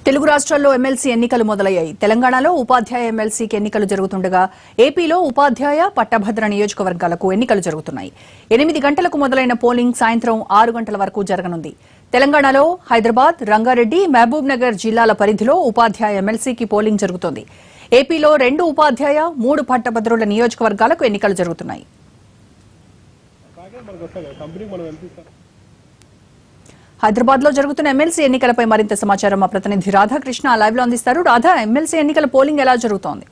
తెలుగు రాష్ట్రాల్లో ఎమ్మెల్సీ ఎన్నికలు మొదలయ్యాయి. తెలంగాణలో ఉపాధ్యాయ ఎమ్మెల్సీకి ఎన్నికలు జరుగుతుండగా ఏపీలో ఉపాధ్యాయ పట్టభద్ర నియోజకవర్గాలకు ఎన్నికలు జరుగుతున్నాయి. 8 గంటలకు మొదలైన పోలింగ్ సాయంత్రం 6 గంటల వరకు జరగనుంది. తెలంగాణలో హైదరాబాద్, రంగారెడ్డి, మహబూబ్ నగర్ జిల్లాల పరిధిలో ఉపాధ్యాయ ఎమ్మెల్సీకి పోలింగ్ జరుగుతోంది. ఏపీలో 2 ఉపాధ్యాయ, 3 పట్టభద్రుల నియోజకవర్గాలకు ఎన్నికలు జరుగుతున్నాయి. హైదరాబాద్ లో జరుగుతున్న ఎమ్మెల్సీ ఎన్నికలపై మరింత సమాచారం మా ప్రతినిధి రాధాకృష్ణ లైవ్ లో అందిస్తారు. రాధా, ఎమ్మెల్సీ ఎన్నికల పోలింగ్ ఎలా జరుగుతోంది?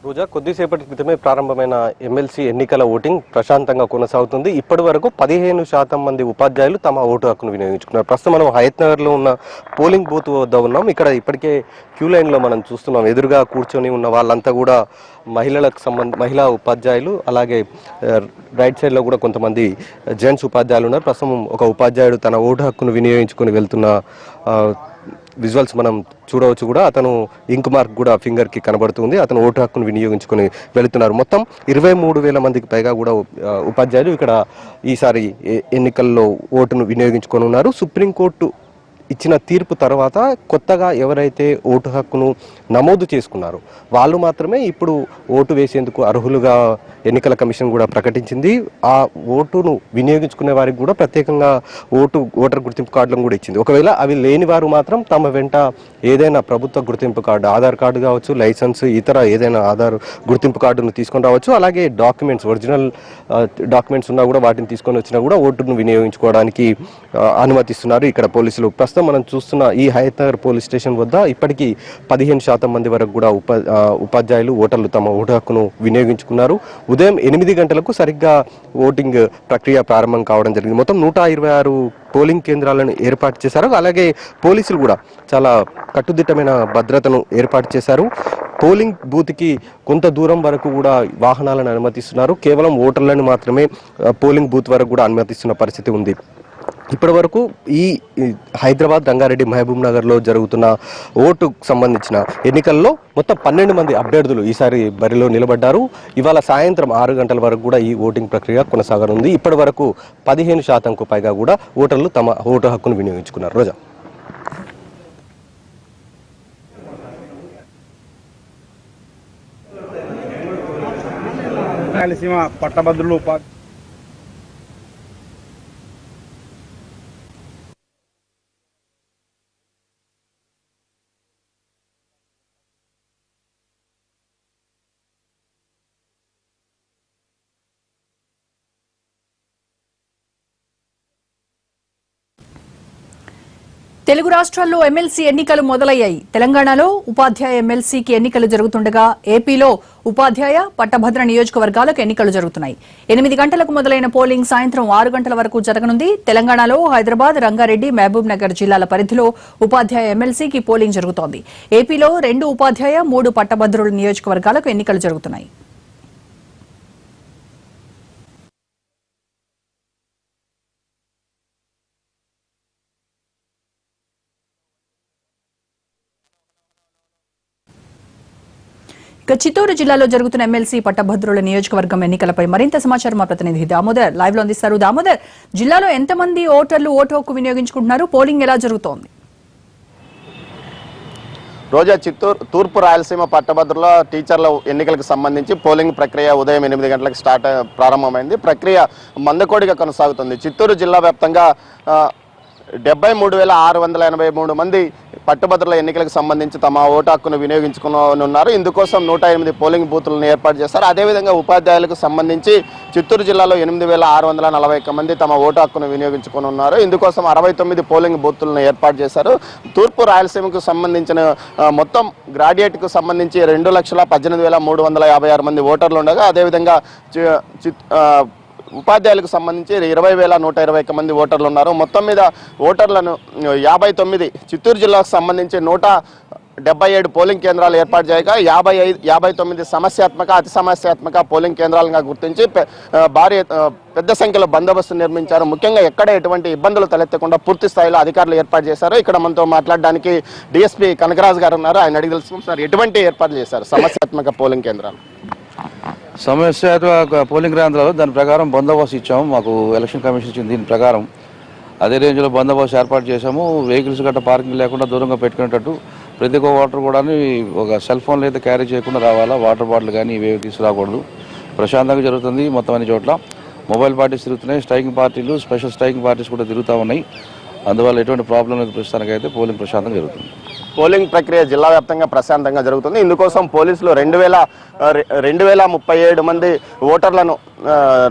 రోజా, కొద్దిసేపటి క్రితమే ప్రారంభమైన ఎమ్మెల్సీ ఎన్నికల ఓటింగ్ ప్రశాంతంగా కొనసాగుతుంది. ఇప్పటి వరకు 15% మంది ఉపాధ్యాయులు తమ ఓటు హక్కును వినియోగించుకున్నారు. ప్రస్తుతం మనం హయత్ నగర్ లో ఉన్న పోలింగ్ బూత్ వద్ద ఉన్నాం. ఇక్కడ ఇప్పటికే క్యూ లైన్ లో మనం చూస్తున్నాం. ఎదురుగా కూర్చొని ఉన్న వాళ్ళంతా కూడా మహిళా ఉపాధ్యాయులు, అలాగే రైట్ సైడ్ లో కూడా కొంతమంది జెంట్స్ ఉపాధ్యాయులు ఉన్నారు. ప్రస్తుతం ఒక ఉపాధ్యాయుడు తన ఓటు హక్కును వినియోగించుకుని వెళ్తున్న విజువల్స్ మనం చూడవచ్చు. కూడా అతను ఇంక్ మార్క్ కూడా ఫింగర్ కి కనబడుతుంది. అతను ఓటు హక్కును వినియోగించుకుని వెళుతున్నారు. మొత్తం 23,000 మందికి పైగా కూడా ఉపాధ్యాయులు ఇక్కడ ఈసారి ఎన్నికల్లో ఓటును వినియోగించుకొని ఉన్నారు. సుప్రీంకోర్టు ఇచ్చిన తీర్పు తర్వాత కొత్తగా ఎవరైతే ఓటు హక్కును నమోదు చేసుకున్నారో వాళ్ళు మాత్రమే ఇప్పుడు ఓటు వేసేందుకు అర్హులుగా ఎన్నికల కమిషన్ కూడా ప్రకటించింది. ఆ ఓటును వినియోగించుకునే వారికి కూడా ప్రత్యేకంగా ఓటర్ గుర్తింపు కార్డులను కూడా ఇచ్చింది. ఒకవేళ అవి లేని వారు మాత్రం తమ వెంట ఏదైనా ప్రభుత్వ గుర్తింపు కార్డు, ఆధార్ కార్డు కావచ్చు, లైసెన్స్, ఇతర ఏదైనా ఆధార్ గుర్తింపు కార్డును తీసుకొని రావచ్చు. అలాగే డాక్యుమెంట్స్, ఒరిజినల్ డాక్యుమెంట్స్ ఉన్నా కూడా వాటిని తీసుకొని వచ్చినా కూడా ఓటును వినియోగించుకోవడానికి అనుమతిస్తున్నారు ఇక్కడ పోలీసులు. ప్రస్తుతం మనం చూస్తున్న ఈ హయత్ నగర్ పోలీస్ స్టేషన్ వద్ద ఇప్పటికీ 15% మంది వరకు కూడా ఉపాధ్యాయులు, ఓటర్లు తమ ఓటు హక్కును వినియోగించుకున్నారు. ఉదయం 8 గంటలకు సరిగ్గా ఓటింగ్ ప్రక్రియ ప్రారంభం కావడం జరిగింది. మొత్తం 126 పోలింగ్ కేంద్రాలను ఏర్పాటు చేశారు. అలాగే పోలీసులు కూడా చాలా కట్టుదిట్టమైన భద్రతను ఏర్పాటు చేశారు. పోలింగ్ బూత్కి కొంత దూరం వరకు కూడా వాహనాలను అనుమతిస్తున్నారు. కేవలం ఓటర్లను మాత్రమే పోలింగ్ బూత్ వరకు కూడా అనుమతిస్తున్న పరిస్థితి ఉంది. ఇప్పటి వరకు ఈ హైదరాబాద్, రంగారెడ్డి, మహబూబ్ నగర్ లో జరుగుతున్న ఓటుకు సంబంధించిన ఎన్నికల్లో మొత్తం 12 మంది అభ్యర్థులు ఈసారి బరిలో నిలబడ్డారు. ఇవాళ సాయంత్రం 6 గంటల వరకు కూడా ఈ ఓటింగ్ ప్రక్రియ కొనసాగనుంది. ఇప్పటి వరకు 15%కు పైగా కూడా ఓటర్లు తమ ఓటు హక్కును వినియోగించుకున్నారు. రోజా, రాయలసీమ పట్టభద్రులు తెలుగు రాష్ట్రాల్లో ఎమ్మెల్సీ ఎన్నికలు మొదలయ్యాయి. తెలంగాణలో ఉపాధ్యాయ ఎమ్మెల్సీకి ఎన్నికలు జరుగుతుండగా ఏపీలో ఉపాధ్యాయ, పట్టభద్ర నియోజకవర్గాలకు ఎన్నికలు జరుగుతున్నాయి. 8 గంటలకు మొదలైన పోలింగ్ సాయంత్రం 6 గంటల వరకు జరగనుంది. తెలంగాణలో హైదరాబాద్, రంగారెడ్డి, మహబూబ్ నగర్ జిల్లాల పరిధిలో ఉపాధ్యాయ ఎమ్మెల్సీకి పోలింగ్ జరుగుతోంది. ఏపీలో 2 ఉపాధ్యాయ, 3 పట్టభద్రుల నియోజకవర్గాలకు ఎన్నికలు జరుగుతున్నాయి. ఇక చిత్తూరు జిల్లాలో జరుగుతున్న ఎమ్మెల్సీ పట్టభద్రుల నియోజకవర్గం ఎన్నికలపై మరింత సమాచారం మా ప్రతినిధి దామోదర్ లైవ్ లో అందిస్తారు. దామోదర్, జిల్లాలో ఎంతమంది ఓటర్లు ఓటు హక్కు వినియోగించుకుంటున్నారు? పోలింగ్ ఎలా జరుగుతోంది? రోజా, తూర్పు రాయలసీమ పట్టభద్రుల టీచర్ల ఎన్నికలకు సంబంధించి పోలింగ్ ప్రక్రియ ఉదయం 8 గంటలకు ప్రారంభమైంది. ప్రక్రియ మందకోడిగా కొనసాగుతుంది. చిత్తూరు జిల్లా వ్యాప్తంగా 73,683 మంది పట్టభద్రుల ఎన్నికలకు సంబంధించి తమ ఓటు హక్కును వినియోగించుకున్నారు. ఇందుకోసం 108 పోలింగ్ బూతులను ఏర్పాటు చేశారు. అదేవిధంగా ఉపాధ్యాయులకు సంబంధించి చిత్తూరు జిల్లాలో 8,641 మంది తమ ఓటు హక్కును వినియోగించుకుని ఉన్నారు. ఇందుకోసం 69 పోలింగ్ బూతులను ఏర్పాటు చేశారు. తూర్పు రాయలసీమకు సంబంధించిన మొత్తం గ్రాడ్యుయేట్కు సంబంధించి 2,18,356 మంది ఓటర్లు ఉండగా, అదేవిధంగా ఉపాధ్యాయులకు సంబంధించి 20,121 మంది ఓటర్లు ఉన్నారు. మొత్తం మీద ఓటర్లను 59 చిత్తూరు జిల్లాకు సంబంధించి 177 పోలింగ్ కేంద్రాలు ఏర్పాటు చేయగా 59 సమస్యాత్మక, అతి సమస్యాత్మక పోలింగ్ కేంద్రాలుగా గుర్తించి పెద్ద సంఖ్యలో బందోబస్తు నిర్మించారు. ముఖ్యంగా ఎక్కడ ఎటువంటి ఇబ్బందులు తలెత్తకుండా పూర్తి స్థాయిలో అధికారులు ఏర్పాటు చేశారు. ఇక్కడ మనతో మాట్లాడడానికి డిఎస్పీ కనకరాజు గారు ఉన్నారు. ఆయన అడిగి తెలుసుకుంటాం. సార్, ఎటువంటి ఏర్పాట్లు చేశారు సమస్యాత్మక పోలింగ్ కేంద్రాలు? సమస్యాత్మక పోలింగ్ కేంద్రాలు దాని ప్రకారం బందోబస్తు ఇచ్చాము. మాకు ఎలక్షన్ కమిషన్ ఇచ్చింది. దీని ప్రకారం అదే రేంజ్లో బందోబస్తు ఏర్పాటు చేశాము. వెహికల్స్ గట్రా పార్కింగ్ లేకుండా దూరంగా పెట్టుకునేటట్టు ప్రతి ఒక్క ఓటర్ కూడా ఒక సెల్ ఫోన్లు అయితే క్యారీ చేయకుండా రావాలా. వాటర్ బాటిల్ కానీ ఇవేవి తీసుకురాకూడదు. ప్రశాంతంగా జరుగుతుంది మొత్తం అన్ని చోట్ల. మొబైల్ పార్టీస్ తిరుగుతున్నాయి, స్ట్రైకింగ్ పార్టీలు, స్పెషల్ స్ట్రైకింగ్ పార్టీస్ కూడా తిరుగుతూ ఉన్నాయి. అందువల్ల ఎటువంటి ప్రాబ్లం లేదు. ప్రస్తుతానికైతే పోలింగ్ ప్రశాంతంగా జరుగుతుంది. పోలింగ్ ప్రక్రియ జిల్లా వ్యాప్తంగా ప్రశాంతంగా జరుగుతుంది. ఇందుకోసం పోలీసులు 2037 మంది ఓటర్లను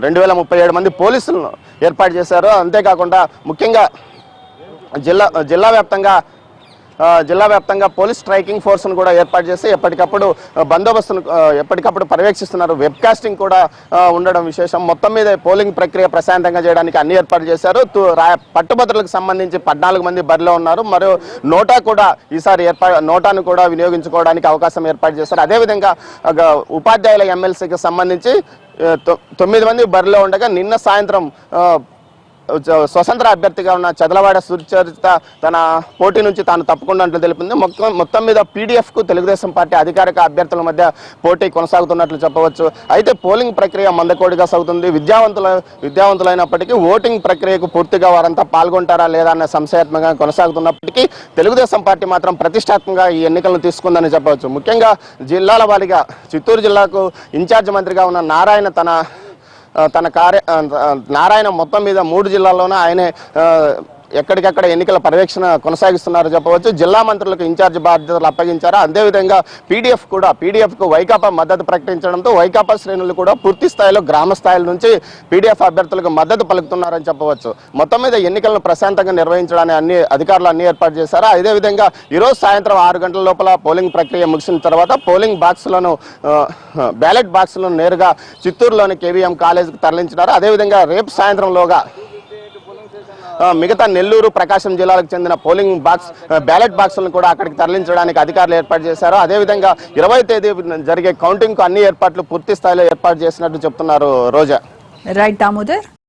2037 మంది పోలీసులను ఏర్పాటు చేశారు. అంతేకాకుండా ముఖ్యంగా జిల్లా వ్యాప్తంగా పోలీస్ స్ట్రైకింగ్ ఫోర్స్ను కూడా ఏర్పాటు చేసి ఎప్పటికప్పుడు బందోబస్తును ఎప్పటికప్పుడు పర్యవేక్షిస్తున్నారు. వెబ్ కాస్టింగ్ కూడా ఉండడం విశేషం. మొత్తం మీద పోలింగ్ ప్రక్రియ ప్రశాంతంగా చేయడానికి అన్ని ఏర్పాటు చేశారు. పట్టుభద్రులకు సంబంధించి 14 మంది బరిలో ఉన్నారు. మరియు నోటాను కూడా వినియోగించుకోవడానికి అవకాశం ఏర్పాటు చేశారు. అదేవిధంగా ఉపాధ్యాయుల ఎమ్మెల్సీకి సంబంధించి 9 మంది బరిలో ఉండగా నిన్న సాయంత్రం స్వతంత్ర అభ్యర్థిగా ఉన్న చదలవాడ సుచరిత తన పోటీ నుంచి తాను తప్పుకున్నట్లు తెలిపింది. మొత్తం మీద పీడీఎఫ్కు తెలుగుదేశం పార్టీ అధికారిక అభ్యర్థుల మధ్య పోటీ కొనసాగుతున్నట్లు చెప్పవచ్చు. అయితే పోలింగ్ ప్రక్రియ మందకోడిగా సాగుతుంది. విద్యావంతులైనప్పటికీ ఓటింగ్ ప్రక్రియకు పూర్తిగా వారంతా పాల్గొంటారా లేదా అన్న సంశయాత్మకంగా కొనసాగుతున్నప్పటికీ తెలుగుదేశం పార్టీ మాత్రం ప్రతిష్టాత్మకంగా ఈ ఎన్నికలను తీసుకుందని చెప్పవచ్చు. ముఖ్యంగా జిల్లాల వారీగా చిత్తూరు జిల్లాకు ఇన్ఛార్జ్ మంత్రిగా ఉన్న నారాయణ మొత్తం మీద 3 జిల్లాల్లోనే ఆయనే ఎక్కడికక్కడ ఎన్నికల పర్యవేక్షణ కొనసాగిస్తున్నారు చెప్పవచ్చు. జిల్లా మంత్రులకు ఇన్ఛార్జ్ బాధ్యతలు అప్పగించారు. అదేవిధంగా పీడీఎఫ్కు వైకాపా మద్దతు ప్రకటించడంతో వైకాపా శ్రేణులు కూడా పూర్తి స్థాయిలో గ్రామ స్థాయిల నుంచి పీడీఎఫ్ అభ్యర్థులకు మద్దతు పలుకుతున్నారని చెప్పవచ్చు. మొత్తం మీద ఎన్నికలను ప్రశాంతంగా నిర్వహించడానికి అధికారులు అన్ని ఏర్పాటు చేశారు. అదేవిధంగా ఈరోజు సాయంత్రం 6 గంటల లోపల పోలింగ్ ప్రక్రియ ముగిసిన తర్వాత బ్యాలెట్ బాక్సులను నేరుగా చిత్తూరులోని కేవీఎం కాలేజీకి తరలించినారు. అదేవిధంగా రేపు సాయంత్రంలోగా మిగతా నెల్లూరు, ప్రకాశం జిల్లాలకు చెందిన బ్యాలెట్ బాక్సులను కూడా అక్కడికి తరలించడానికి అధికారులు ఏర్పాటు చేశారు. అదేవిధంగా 20వ తేదీ జరిగే కౌంటింగ్ కు అన్ని ఏర్పాట్లు పూర్తి స్థాయిలో ఏర్పాటు చేసినట్టు చెప్తున్నారు రోజా. రైట్ దామోదర్.